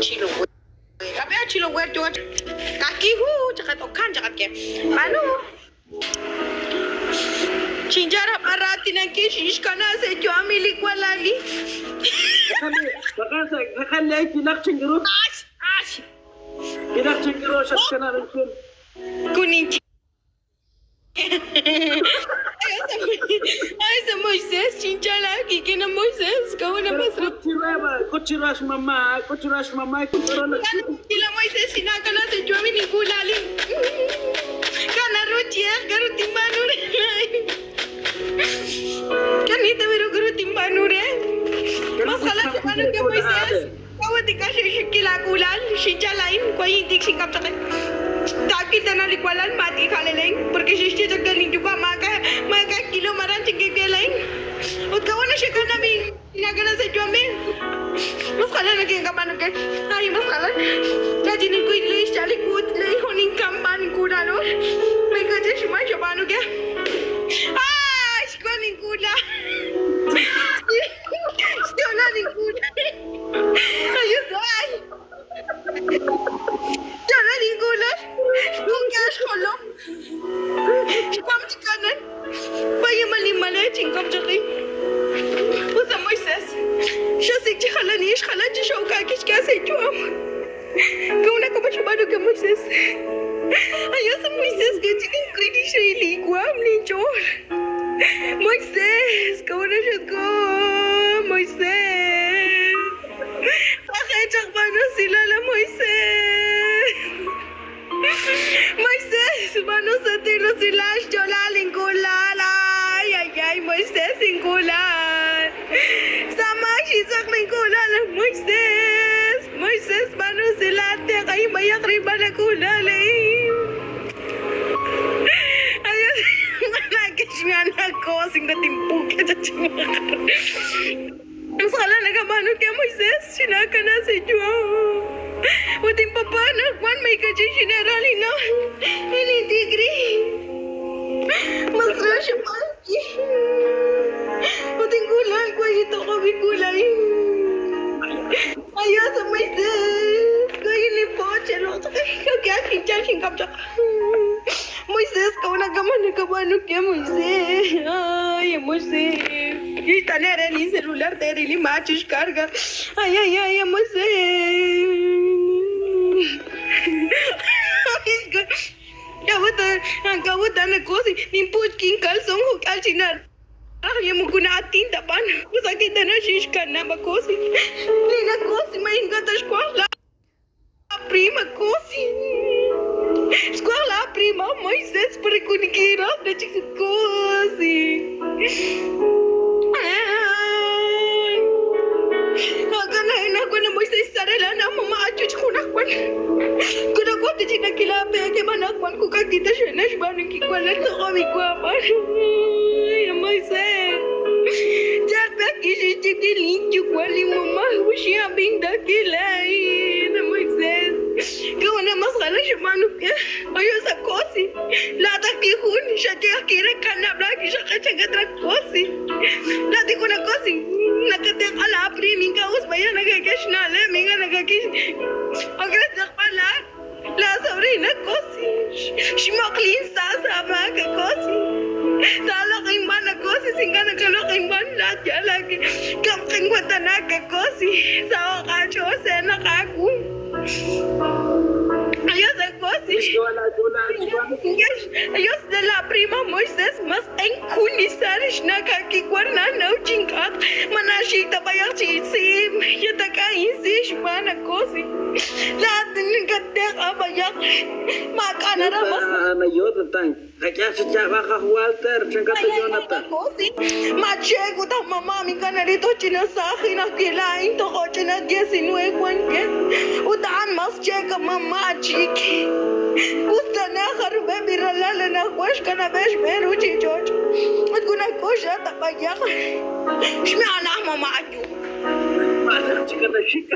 chilungwe. Kabe chilungwe tu kaki hu jakat okan jakat ke. Ano? Chinjara parati na kishish kana se jo amili kwalali. خلي هيك نقشنجرو Ash. نقشنجرو شكنا نقول Kuninchi. Ay, sa Moises, chinchala, kikina Moises, kau na pasra. كوتشراش ماما كوتشرانا Kila Moises, sinakala sa juami ni kulali. Kana rochiya, garu timbanure. Kanita pero garu timbanure. Mas kala timbanure ka Moises. Kau di ka shikila kulal, shinchalain, kau hindi singkap sa Taki tanah likwalan mati khale lain porque shishti jagga ning juga maka kilo maran chinge ke lain utkawana shikana mi inagana se jome maskala na ke kamano ke ai maskala kaji ni koi le chali kut le honing kampan kudano me kaje shima shabanu ke ah shkwani kuda stona ni kuda ayo sai Jangan digunakan. Tunggu sekolah. Cingkam cikanan. Bayi malimana cingkam jadi. Usa Moises. Shasik cikhalan ni cikhalan cisau kaki cikasih cuam. Kau nak apa cuba tu ke Moises? Ayah sa Moises kecilin kau di Sri Guam ni cor. Moises, kau nak syatko. Moises. Pakecak panas sila lah Moises. Moises, paano sa tilo sila jolaling kulala? Ay, Moises, ingkulan. Sama sisak ng kulala, Moises. Moises, paano sila te kay mayak riba na kulalay? Ayun, managis nga na ko, sing natimpo ka sa chingar. Ang sala nagamano kaya Moises, sinaka na si Joe. Uting papana, kwan may kaji general ina. Ini degree. Masra siya pagi. Uting gulan ko ito kami gulay. Ayaw sa Moises. Kaya ni po, chalo. Kaya kinchal singkap siya. Moises, kau nagkamano kaya Moises. Ay, Moises. Esta era ni celular tere li machos carga. Ay, Moises. Kawatan na ko si nimput king kalsong ho kalchinar. Ay mo kuna atin tapan. Usakit na shish ka na ba ko si. Lina ko si mainga ta escola. Prima ko si. Escola prima Moises para kunikira na chik ko si. Ako na Moises sarila na mamaachot ko nakwan. Kung ako di sinakilabi ang manakwan ko kakita siya na siya nang kikwalan sa kami kwapan. Ay, Moises. Diyan ba kisisip ni Linjo kwali mama siya bing dakilay na Moises. Gawa na mas kala siya manok ka. Ayaw sa kosi. Latak di hun siya kira kanap lagi siya kacagadrag kosi. Lati ko na kosi. Nakatek ala apri minga usbaya nagakesh na le minga nagakesh agrasak pala la sabrina kosi shimoklin sa sama ka kosi tala kay man kosi singa nakalo kay man latya lagi kam kay wata na ka kosi sa ka chose na kaku ayos sa kosi ayos de la prima Moises mas ang kunisarish na kakikwan na chingkat manashi tabayang chisim yata kain si shmana kosi lahat ng gatek abayak makanara mas أنا يودا تانك كيف تجاوب Walter cengkat Jonathan kosi machego ta mama mi kanarito chinasahin na kilain to ko china 19 kwanke utaan mas cheka mama chiki Usta na karube biralala na kwash kana besh beru chichoj at kuna kosha tapayak shmi ana mama aju ما أدري كذا شيء